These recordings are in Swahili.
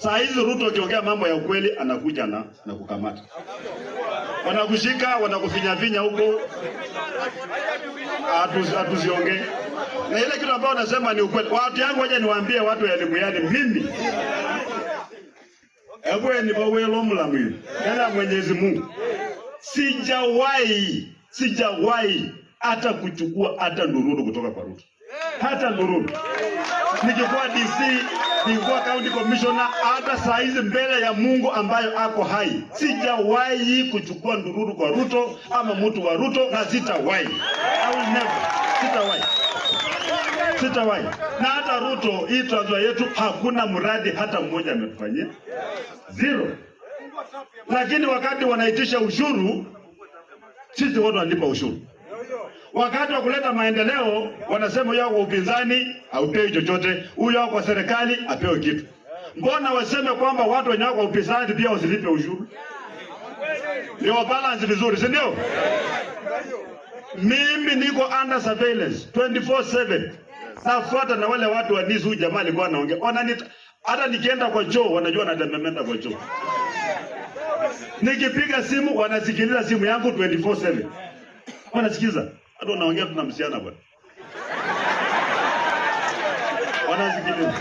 Saa hizi Ruto ukiongea mambo ya ukweli anakuja na kukamata. Wanakushika, wanakufinya huko. Hatusiongee. Na ile kitu ambayo nasema ni ukweli. Watu yangu waje niwaambie watu ya elimu yani mimi. Ewe ni bawelo mlamwi. Kana Mwenyezi Mungu. Sijawahi hata kuchukua hata ndururu kutoka kwa Ruto. Hata ndururu. Nikikuwa DC, nikikuwa county commissioner, hata saa hizi mbele ya Mungu ambayo ako hai, sijawahi kuchukua ndururu kwa Ruto ama mtu wa Ruto, na sitawahi. I will never. Sitawahi. Na hata Ruto, hii Trans Nzoia yetu hakuna mradi hata mmoja ametufanyia. Zero. Lakini wakati wanaitisha ushuru, sisi wote wanalipa ushuru. Wakati wa kuleta maendeleo wanasema huyo kwa upinzani haupewi chochote, huyo kwa serikali apewe kitu. Mbona waseme kwamba watu wenye kwa upinzani pia wasilipe ushuru? Ndio balance vizuri, si ndio? Mimi niko under surveillance 24/7. Nafuata na wale watu wa Nisu, jamaa alikuwa anaongea. Hata nikienda kwa choo wanajua natememenda kwa choo. Nikipiga simu wanasikiliza simu yangu 24/7. Wanasikiza. Hata unaongea tunamsiana bwana. Wanasikiliza.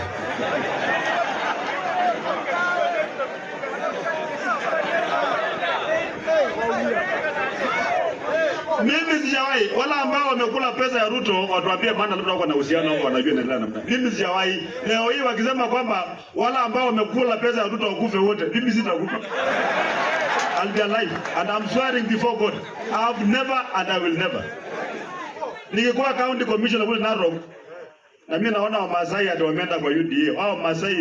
Mimi sijawahi, wala ambao wamekula pesa ya Ruto watuambie maana labda wako na uhusiano huko wanajua inaendelea namna. Mimi sijawahi. Leo hii wakisema kwamba wala ambao wamekula pesa ya Ruto wakufe wote, mimi sitakufa. I'll be alive and I'm swearing before God. I've never and I will never. Nikikuwa county commissioner kule Narok, na mimi naona Wamasai hata wameenda kwa UDA. Hao Masai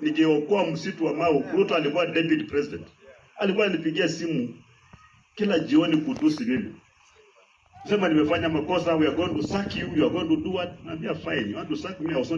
nikiokoa msitu wa Mau, Ruto alikuwa deputy president. Alikuwa anipigia simu kila jioni kutusi mimi. Sema nimefanya makosa, we are going to sack you, you are going to do what? Naambia fine, you want to sack me, I was not